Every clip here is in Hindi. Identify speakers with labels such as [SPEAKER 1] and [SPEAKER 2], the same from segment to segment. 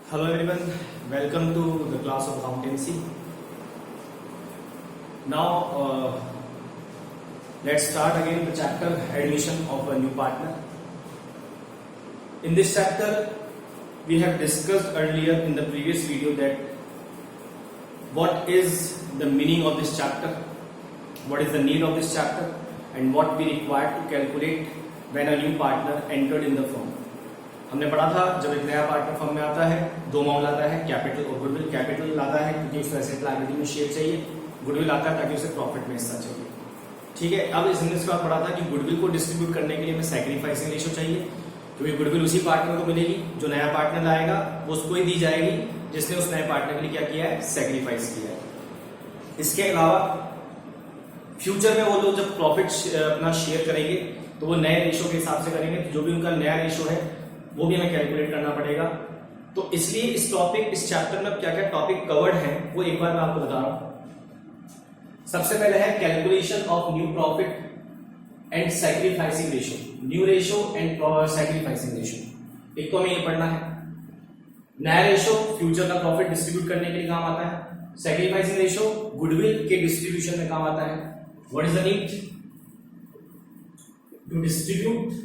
[SPEAKER 1] Hello everyone, welcome to the class of accountancy. Now let's start again the chapter admission of a new partner. In this chapter we have discussed earlier in the previous video that what is the meaning of this chapter, what is the need of this chapter and what we require to calculate when a new partner entered in the firm. हमने पढ़ा था जब एक नया पार्टनर फर्म में आता है दो मामला लाता है, कैपिटल और गुडविल। कैपिटल लाता है क्योंकि उसको एसेट लायबिलिटी में शेयर चाहिए, गुडविल आता है ताकि उसे प्रॉफिट में हिस्सा चाहिए। ठीक है, अब इस इंग्लिश का पढ़ा था कि गुडविल को डिस्ट्रीब्यूट करने के लिए हमें सैक्रिफाइसिंग रेशियो चाहिए, क्योंकि गुडविल उसी पार्टनर को मिलेगी जो नया पार्टनर लाएगा, वो उसको ही दी जाएगी जिसने उस नए पार्टनर के लिए क्या किया है, सैक्रिफाइस किया है। इसके अलावा फ्यूचर में वो लोग जब प्रॉफिट अपना शेयर करेंगे तो वो नए रेशो के हिसाब से करेंगे, तो जो भी उनका नया रेशो है वो भी हमें कैलकुलेट करना पड़ेगा। तो इसलिए इस चैप्टर में क्या क्या टॉपिक कवर्ड है वो एक बार मैं आपको बता रहा हूं। सबसे पहले है calculation of new profit and sacrificing ratio, new ratio and sacrificing ratio. एक तो हमें ये पढ़ना है, नया रेशो फ्यूचर का प्रॉफिट डिस्ट्रीब्यूट करने के लिए काम आता है, सैक्रिफाइसिंग रेशो गुडविल के डिस्ट्रीब्यूशन में काम आता है। What is the need to distribute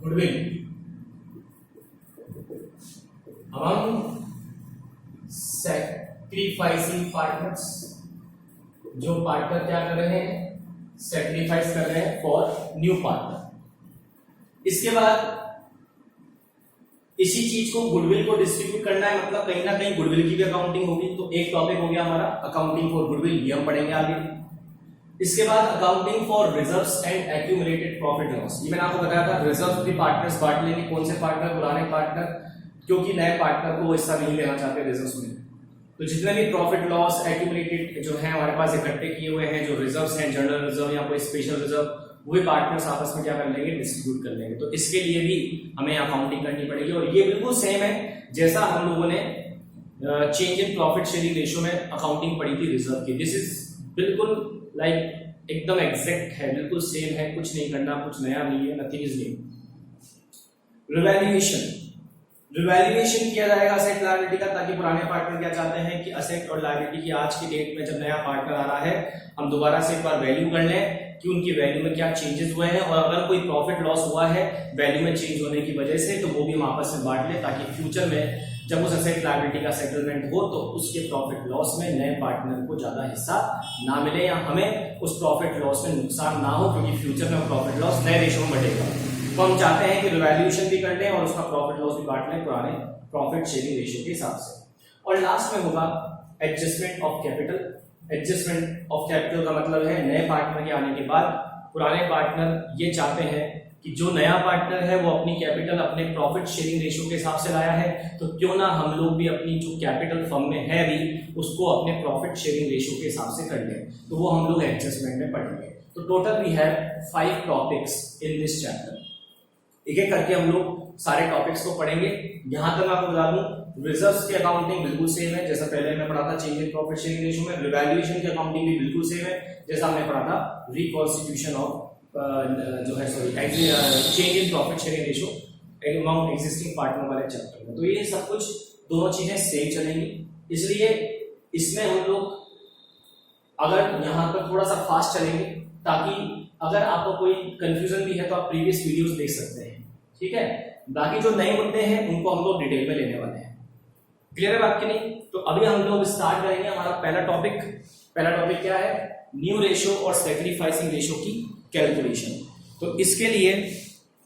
[SPEAKER 1] goodwill among sacrificing partners, जो पार्टनर क्या कर रहे हैं, सैक्रिफाइस कर रहे हैं फॉर न्यू पार्टनर। इसके बाद इसी चीज को गुडविल को डिस्ट्रीब्यूट करना है, मतलब कहीं ना कहीं गुडविल की भी अकाउंटिंग होगी। तो एक टॉपिक हो गया हमारा अकाउंटिंग फॉर गुडविल, ये हम पढ़ेंगे आगे। इसके बाद accounting for reserves and accumulated profit loss, ये मैंने आपको बताया था। रिजर्व्स भी पार्टनर्स बांट लेंगे, कौन से पार्टनर, पुराने पार्टनर, क्योंकि नए पार्टनर को वो हिस्सा नहीं लेना चाहते रिजर्व्स में। तो जितने भी प्रॉफिट लॉस एक्यूमुलेटेड जो है हमारे पास इकट्ठे किए हुए हैं, जो रिजर्व्स हैं, जनरल रिजर्व या कोई स्पेशल रिजर्व, वो भी पार्टनर्स आपस में क्या कर लेंगे, डिस्ट्रीब्यूट कर लेंगे। तो इसके लिए भी हमें अकाउंटिंग करनी पड़ेगी, और ये बिल्कुल सेम है जैसा हम लोगों ने change in profit sharing ratio में अकाउंटिंग पढ़ी थी रिजर्व की। दिस इज बिल्कुल लाइक एकदम एग्जैक्ट है, बिल्कुल सेम है, कुछ नहीं करना, कुछ नया नहीं है, नथिंग इज न्यू। रिवैल्यूएशन किया जाएगा असेट लायबिलिटी का, ताकि पुराने पार्टनर क्या चाहते हैं कि असेट और लायबिलिटी की आज की डेट में जब नया पार्टनर आ रहा है हम दोबारा से एक बार वैल्यू कर लें कि उनकी वैल्यू में क्या चेंजेस हुए हैं, और अगर कोई प्रॉफिट लॉस हुआ है वैल्यू में चेंज होने की वजह से तो वो भी हम आपस में बांट लें, ताकि फ्यूचर में जब उस असेट लायबिलिटी का सेटलमेंट हो तो उसके प्रॉफिट लॉस में नए पार्टनर को ज्यादा हिस्सा ना मिले, या हमें उस प्रॉफिट लॉस में नुकसान ना हो, क्योंकि फ्यूचर में प्रॉफिट लॉस नए रेशो में बढ़ेगा। तो हम चाहते हैं कि रिवैल्यूएशन भी कर लें और उसका प्रॉफिट लॉस भी बांट लें पुराने प्रॉफिट शेयरिंग रेशियो के हिसाब से। और लास्ट में होगा adjustment of capital. Adjustment of capital का मतलब है नए पार्टनर के आने के बाद पुराने पार्टनर ये चाहते हैं कि जो नया पार्टनर है वो अपनी कैपिटल अपने प्रॉफिट शेयरिंग रेशियो के हिसाब से लाया है, तो क्यों ना हम लोग भी अपनी जो कैपिटल फर्म में है भी उसको अपने प्रॉफिट शेयरिंग रेशियो के हिसाब से कर लें। तो वो हम लोग एडजस्टमेंट में पढ़ेंगे। तो total we have 5 topics in this chapter. एक एक करके हम लोग सारे टॉपिक्स को पढ़ेंगे। यहां तक मैं आपको बता दूं, रिजर्व्स की अकाउंटिंग बिल्कुल सेम है जैसा पहले हमने पढ़ा था change in profit sharing ratio में। रिवैल्यूएशन की अकाउंटिंग भी बिल्कुल सेम है जैसा हमने पढ़ा था रिकॉन्स्टिट्यूशन ऑफ जो है change in profit sharing ratio among existing partner वाले चैप्टर में। तो ये सब कुछ दोनों चीजें सेम चलेंगी, इसलिए इसमें हम लोग अगर यहाँ पर थोड़ा सा फास्ट चलेंगे, ताकि अगर आपको कोई कंफ्यूजन भी है तो आप प्रीवियस वीडियोस देख सकते हैं। ठीक है, बाकी जो नए मुद्दे हैं उनको हम लोग डिटेल में लेने वाले हैं। क्लियर है बात की नहीं? तो अभी हम लोग स्टार्ट करेंगे हमारा पहला टॉपिक। पहला टॉपिक क्या है, न्यू रेशियो और सैक्रिफाइसिंग रेशियो की कैलकुलेशन। तो इसके लिए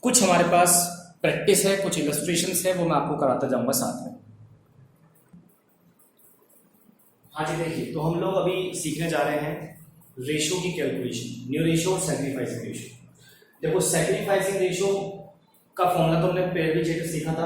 [SPEAKER 1] कुछ हमारे पास प्रैक्टिस है, कुछ इलस्ट्रेशंस है, वो मैं आपको कराता जाऊंगा साथ में। हाँ जी, देखिए, तो हम लोग अभी सीखने जा रहे हैं रेशियो की कैलकुलेशन, न्यू रेशियो और सैक्रिफाइसिंग रेशियो। देखो, सैक्रिफाइसिंग रेशियो का फॉर्मूला तो हमने पहले चैप्टर सीखा था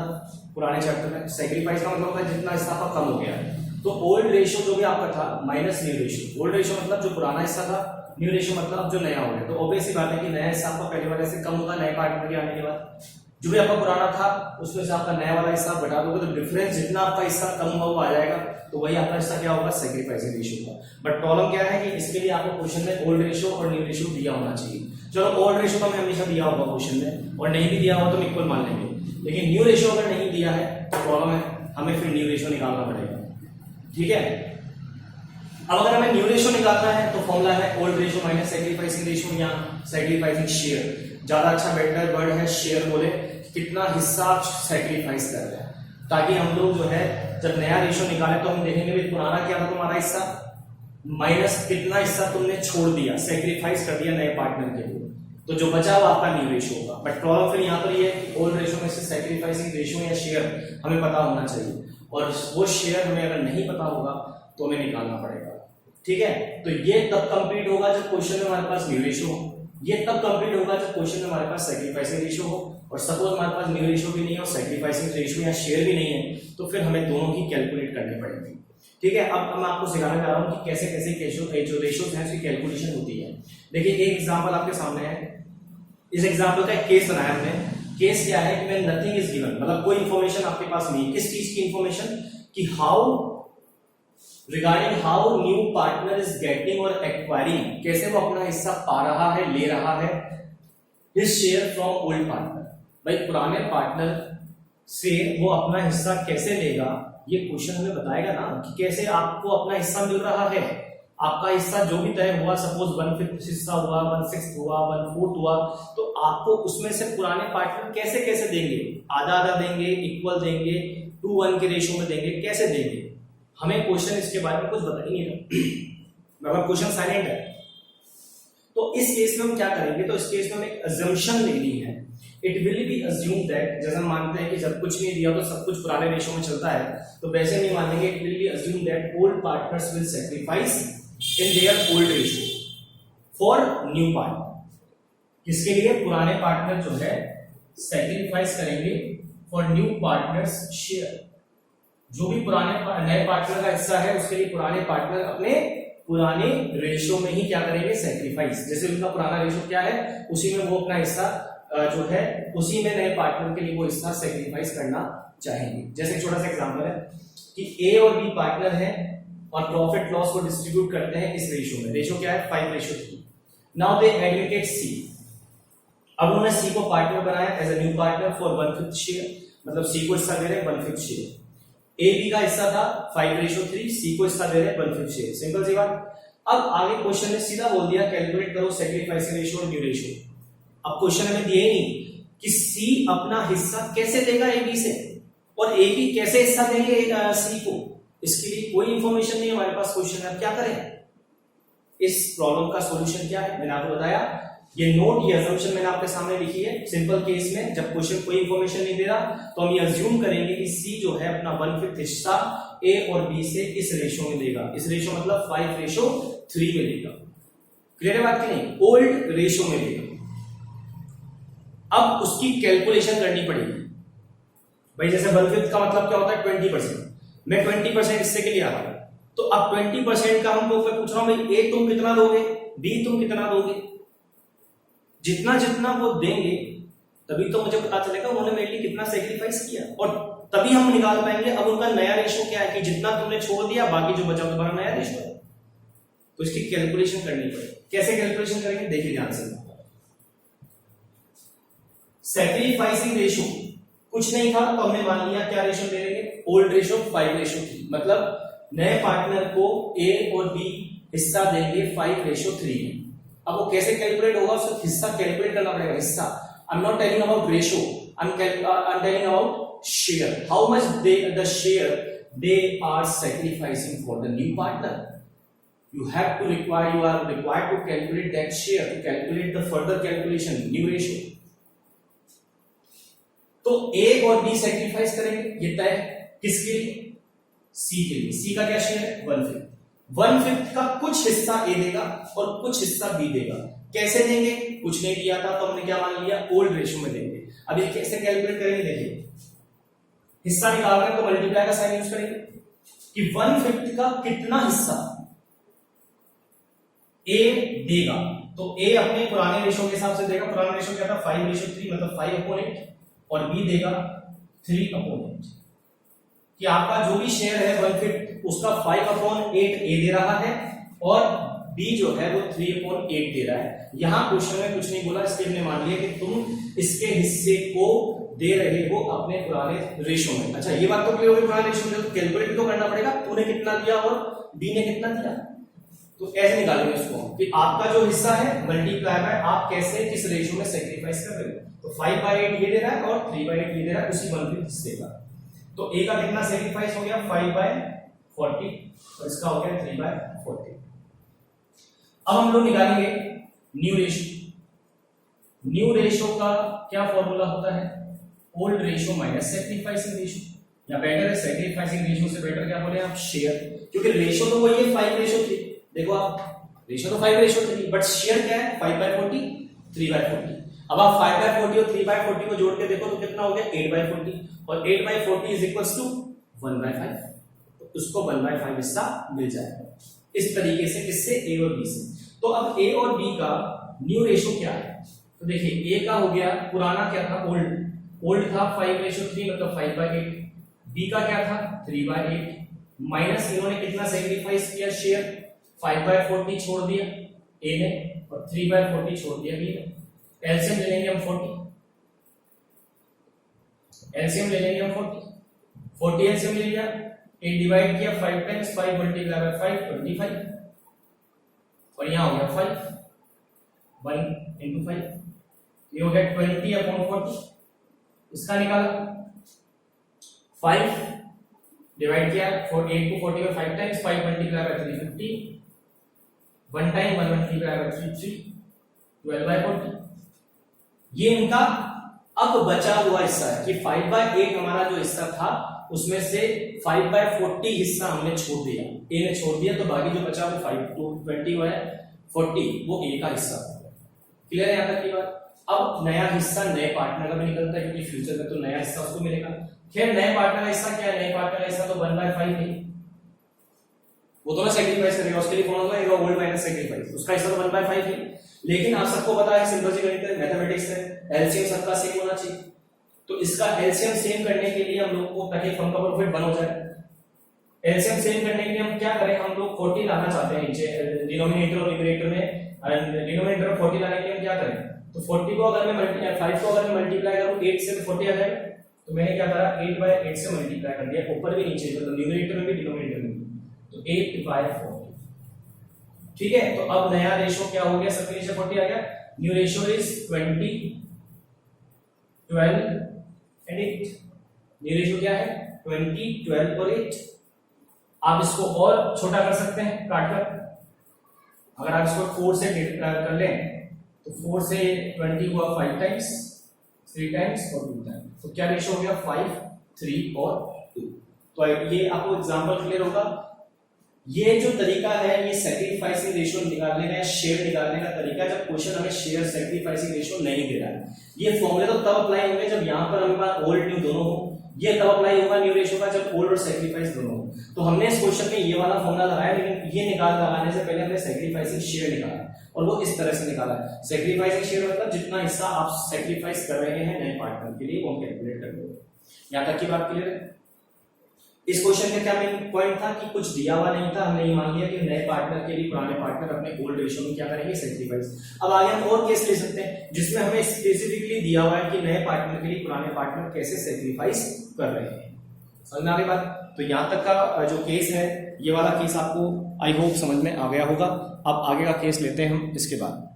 [SPEAKER 1] पुराने चैप्टर में। सैक्रिफाइस का मतलब है जितना हिस्सा आपका कम हो गया है। तो ओल्ड रेशियो जो भी आपका था minus new ratio. Old ratio मतलब जो पुराना हिस्सा था, न्यू रेशियो मतलब जो नया हो गया। तो ऑब्वियस सी बात है कि नया हिस्सा आपका पहले वाले से कम होगा नए पार्टनर के आने के बाद। जो भी आपका पुराना था उसमें से आपका नया वाला हिस्सा घटा दोगे तो डिफरेंस जितना आपका हिस्सा कम हुआ वो आ जाएगा, तो वही आपका हिस्सा क्या होगा, सैक्रिफाइसिंग रेशियो का। बट प्रॉब्लम क्या है कि इसके लिए आपको क्वेश्चन में ओल्ड रेशियो और न्यू रेशियो दिया होना चाहिए। चलो ओल्ड रेशियो तो हमें हमेशा दिया होगा क्वेश्चन में, और नहीं भी दिया होगा तो हम इक्वल मान लेंगे, लेकिन न्यू रेशियो अगर नहीं दिया है तो प्रॉब्लम है, हमें फिर न्यू रेशियो निकालना पड़ेगा। ठीक है, अब अगर हमें न्यू रेशियो निकालना है तो फॉर्मूला है old ratio minus sacrificing ratio या सैक्रिफाइसिंग शेयर। ज्यादा अच्छा बेटर वर्ड है शेयर बोले, कितना हिस्सा सैक्रिफाइस कर रहे हैं, ताकि हम लोग जो है जब नया रेशियो निकाले तो हम देखेंगे भी पुराना क्या था तुम्हारा हिस्सा माइनस कितना हिस्सा तुमने छोड़ दिया, सैक्रिफाइस कर दिया नए पार्टनर के लिए, तो जो बचा वो आपका न्यू रेशियो होगा। बट प्रॉब्लम फिर यहाँ पर ये है कि ओल्ड रेशियो में से सैक्रिफाइसिंग रेशियो या शेयर हमें पता होना चाहिए, और वो शेयर हमें अगर नहीं पता होगा तो हमें निकालना पड़ेगा। ठीक है, तो ये तब कंप्लीट होगा जब क्वेश्चन में हमारे पास न्यू रेशियो हो, ये तब कंप्लीट होगा जब क्वेश्चन में हमारे पास सैक्रिफाइसिंग रेशियो हो, और सपोज हमारे पास न्यू रेशियो भी नहीं है और सैक्रिफाइसिंग रेशियो या शेयर भी नहीं है, तो फिर हमें दोनों ही कैलकुलेट करने पड़ेंगे। ठीक है, अब मैं आपको सिखाने जा रहा हूँ कि कैसे कैसे जो रेशियोज हैं उसकी कैलकुलेशन होती है। देखिए एक एग्जांपल आपके सामने है, इस एग्जांपल का एक केस बनाया हमने। केस क्या है कि मैं नथिंग इज गिवन, मतलब कोई इंफॉर्मेशन आपके पास नहीं, किस चीज की इंफॉर्मेशन कि regarding how new partner is getting और एक्वायरिंग, कैसे वो अपना हिस्सा पा रहा है, ले रहा है his share from old partner. भाई पुराने पार्टनर से वो अपना हिस्सा कैसे लेगा, ये क्वेश्चन हमें बताएगा ना कि कैसे आपको अपना हिस्सा मिल रहा है। आपका हिस्सा जो भी तय हुआ, सपोज 1/5 हिस्सा हुआ, 1/6 हुआ, 1/4 हुआ, तो आपको उसमें से पुराने पार्टनर कैसे कैसे देंगे, आधा आधा देंगे, इक्वल देंगे, 2:1 के रेशियो में देंगे, कैसे देंगे, हमें क्वेश्चन इसके बारे में कुछ बता ही नहीं रहा, मतलब क्वेश्चन साइलेंट है। तो इस केस में हम क्या करेंगे, तो इस केस में हमें एक अजम्पशन लेनी है। It will be assume that, जैसे हम मानते हैं कि जब कुछ नहीं दिया तो सब कुछ पुराने रेशियो में चलता है, तो वैसे नहीं मानेंगे। It will be assume that old partners will sacrifice in their old ratio for new partner. किसके लिए, पुराने पार्टनर जो है सैक्रिफाइस करेंगे फॉर न्यू पार्टनर्स शेयर। जो भी पुराने नए पार्टनर का हिस्सा है उसके लिए पुराने पार्टनर अपने पुराने रेशियो में ही क्या करेंगे, सैक्रिफाइस। जैसे उनका पुराना रेशियो क्या है उसी में वो अपना हिस्सा जो है उसी में नए पार्टनर के लिए वो हिस्सा सैक्रिफाइस करना चाहेंगे। जैसे एक छोटा सा एग्जांपल है कि ए और बी पार्टनर है और प्रॉफिट लॉस को डिस्ट्रीब्यूट करते हैं इस रेशियो में। रेशियो क्या है, 5:3। नाउ दे एडमिटेड सी, अब उन्होंने सी को पार्टनर बनाया as a new partner for 1/5 share, मतलब सी को हिस्सा दे रहे हैं 1/5 शेयर। ए बी का हिस्सा था 5:3, सी को हिस्सा दे रहे हैं 1/5 शेयर। सिंपल सी बात। अब आगे क्वेश्चन ने सीधा बोल दिया कैलकुलेट करो सैक्रिफाइसिंग रेशियो और न्यू रेशियो। अब क्वेश्चन हमें दिया ही नहीं कि सी अपना हिस्सा कैसे देगा ए बी से, और ए बी कैसे हिस्सा देंगे सी को, इसके लिए कोई इंफॉर्मेशन नहीं हमारे पास। क्वेश्चन है क्या करें, इस प्रॉब्लम का सॉल्यूशन क्या है मैंने आपको बताया। ये नोट, ये असम्पशन मैंने आपके सामने लिखी है। सिंपल केस में जब क्वेश्चन कोई इंफॉर्मेशन नहीं दे रहा तो हम ये अज्यूम करेंगे कि सी जो है अपना 1/5 हिस्सा ए और बी से इस रेशियो में देगा। इस रेशियो मतलब 5:3 में देगा। क्लियर है बात की नहीं, ओल्ड रेशियो में देगा। अब उसकी कैलकुलेशन करनी पड़ेगी भाई। जैसे 1/5 का मतलब क्या होता है 20%, मैं 20% हिस्से के लिए आ रहा हूं, तो अब 20% का हमको मैं पूछ रहा हूं भाई ए तुम कितना दोगे, बी तुम कितना दोगे। जितना जितना वो देंगे तभी तो मुझे पता चलेगा उन्होंने मेरे लिए कितना सैक्रिफाइस किया, और तभी हम निकाल पाएंगे अब उनका नया रेशियो क्या है कि जितना तुमने छोड़ दिया बाकी जो बचा तुम्हारा नया रेशियो है। तो इसकी कैलकुलेशन करनी पड़ेगी। कैसे कैलकुलेशन करेंगे देखिए ध्यान से। सैक्रिफाइसिंग रेशियो कुछ नहीं था तो हमने मान लिया क्या रेशियो ले लेंगे, ओल्ड रेशियो 5:3, मतलब नए पार्टनर को ए और बी हिस्सा देंगे 5:3 में। अब वो कैसे कैलकुलेट होगा, उसका हिस्सा कैलकुलेट करना पड़ेगा। हिस्सा, I am not telling about ratio, I am telling about share, how much the share they are sacrificing for the new partner. You are required to calculate that share, to calculate the further calculation, new ratio. तो ए और बी सैक्रिफाइस करेंगे, ये तय किसके लिए, सी के लिए। सी का क्या शेयर है 1/5। 1/5 का कुछ हिस्सा ए देगा और कुछ हिस्सा बी देगा। कैसे देंगे, कुछ नहीं दिया था तो हमने क्या मान लिया, ओल्ड रेशियो में देंगे। अब ये कैसे कैलकुलेट करेंगे देखिए, हिस्सा निकाल रहे हैं तो मल्टीप्लाई का साइन यूज करेंगे कि 1/5 का कितना हिस्सा ए देगा, तो ए अपने पुराने रेशियो के हिसाब से देगा। पुराना रेशियो क्या था 5:3, मतलब 5/8, और बी देगा 3/8। कि आपका जो भी शेयर है 1/5 उसका 5/8 ए दे रहा है और बी जो है वो 3/8 दे रहा है। यहाँ क्वेश्चन में कुछ नहीं बोला, इसके हमने मान लिया कि तुम इसके हिस्से को दे रहे हो अपने पुराने रेशो में। अच्छा ये बात तो क्लियर होगी, पुराने रेशो में तो कैलकुलेट तो करना पड़ेगा, तूने कितना दिया और बी ने कितना दिया, तो कैसे निकालेंगे इसको कि आपका जो हिस्सा है मल्टीप्लाई बाय आप कैसे किस रेशो में सेक्रीफाइस कर रहे हो। तो 5/8 ये दे रहा है और 3/8 ये दे रहा है उसी 1/5 हिस्से का। तो ए का कितना सेक्रीफाइस हो गया 5/40 और इसका हो गया 3/40। अब हम लोग निकालेंगे न्यू रेशो। न्यू रेशो का क्या फॉर्मूला होता है, old ratio minus sacrificing ratio, या बेटर है सेक्रीफाइसिंग रेशो से बेटर क्या बोले आप शेयर, क्योंकि रेशो तो वही है 5/3। देखो आप रेशो तो 5/3 बट शेयर क्या है 5/40 3/40। अब आप 5/40 और 3/40 को जोड़ के देखो तो कितना हो गया 8/40 और 8/40 इज इक्वल्स टू 1/5, तो उसको 1/5 हिस्सा मिल जाएगा इस तरीके से, किससे ए और बी से। तो अब ए और बी का न्यू रेशो क्या है, तो देखिए ए का हो गया पुराना क्या था ओल्ड था 5/3 मतलब 5/8, बी का क्या था 3/8 माइनस इन्होंने कितना सेक्रीफाइस किया शेयर 5/40 छोड़ दिया ए ने और 3/40 छोड़ दिया बी ने। एलसीएम ले लेंगे हम 40 एलसीएम ले लिया, 8 डिवाइड किया 5 टाइम्स 5 मल्टीप्लाई बाय 5 25 और यहां हो गया 5 1 into 5 ये हो गया 20/40। इसका निकाला 5 डिवाइड किया 8 को 40 में 5 times 5 multiply by 350 1 time 1 multiply by 3 12/40। ये इनका अब बचा हुआ हिस्सा है कि 5/8 हमारा जो हिस्सा था उसमें से 5/40 हिस्सा हमने छोड़ दिया, ए ने छोड़ दिया, तो बाकी जो बचा वो 5 to 20 हुआ है 40 वो ए का हिस्सा। क्लियर है यहां तक की बात। अब नया हिस्सा नए पार्टनर का भी निकलता है क्योंकि फ्यूचर में तो नया हिस्सा उसको मिलेगा। खैर नए पार्टनर का हिस्सा क्या है, नए पार्टनर का हिस्सा तो 1/5 है, वो तो ना सेक्रीफाइस करेगा, उसके लिए फॉर्मूला है ओल्ड माइनस सेक्रीफाइस, उसका हिस्सा तो 1/5 है। लेकिन आप सबको पता है सिंपल सी गणित है, मैथमेटिक्स है, एलसीएम सबका सेम होना चाहिए। तो इसका एलसीएम सेम करने के लिए हम लोग को, ताकि फर्म का प्रॉफिट 1 हो जाए, एलसीएम सेम करने के लिए हम क्या करें, हम लोग 40 लाना चाहते हैं नीचे डिनोमिनेटर और न्यूमरेटर में। डिनोमिनेटर में 40 लाने के लिए हम क्या करें, तो 40 को अगर मैं 5 को अगर मैं मल्टीप्लाई करूं 8 से तो 40 आ जाएगा। तो मैंने क्या करा 8/8 से मल्टीप्लाई कर दिया, ऊपर भी नीचे, मतलब न्यूमरेटर में भी डिनोमिनेटर में भी, तो 8/40। ठीक है, तो अब नया रेशो क्या हो गया, सबके नीचे 40 आ गया। New ratio is 20 12 and 8। New ratio क्या है 20 12 और 8। आप इसको और छोटा कर सकते हैं काटकर, अगर आप इसको 4 से कर लें तो 4 से 20 हुआ 5 टाइम्स 3 टाइम्स और 2 टाइम्स, तो क्या रेशो हो गया 5 3 और 2। तो ये आपको एग्जांपल क्लियर होगा। ये जो तरीका है ये सेक्रीफाइसिंग रेशो निकालने का, शेयर निकालने का तरीका है, जब क्वेश्चन हमें शेयर सेक्रीफाइसिंग रेशो नहीं दे रहा है। ये फॉर्मूले तो तब अप्लाई होंगे जब यहाँ पर हमारे पास ओल्ड न्यू दोनों हो, ये तब अप्लाई होगा न्यू रेशो का जब ओल्ड और सेक्रीफाइस दोनों हो। तो हमने इस क्वेश्चन में ये वाला फॉर्मूला लगाया, लेकिन ये लगाने से पहले हमने सेक्रीफाइसिंग शेयर निकाला और वो इस तरह से निकाला है। सेक्रीफाइसिंग शेयर मतलब जितना हिस्सा आप सेक्रीफाइस कर रहे हैं नए पार्टनर के लिए वो कैलकुलेट कर लो। यहाँ तक की बात क्लियर है। इस क्वेश्चन का क्या मेन पॉइंट था कि कुछ दिया हुआ नहीं था, हमने ये मान लिया कि नए पार्टनर के लिए पुराने पार्टनर अपने ओल्ड रेशो में क्या करेंगे सेक्रीफाइस। अब आगे हम और केस ले सकते हैं जिसमें हमें स्पेसिफिकली दिया हुआ है कि नए पार्टनर के लिए पुराने पार्टनर कैसे सेक्रीफाइस कर रहे हैं। समझ में आ गई बात। तो यहाँ तक का जो केस है ये वाला केस आपको आई होप समझ में आ गया होगा। अब आगे का केस लेते हैं हम इसके बाद।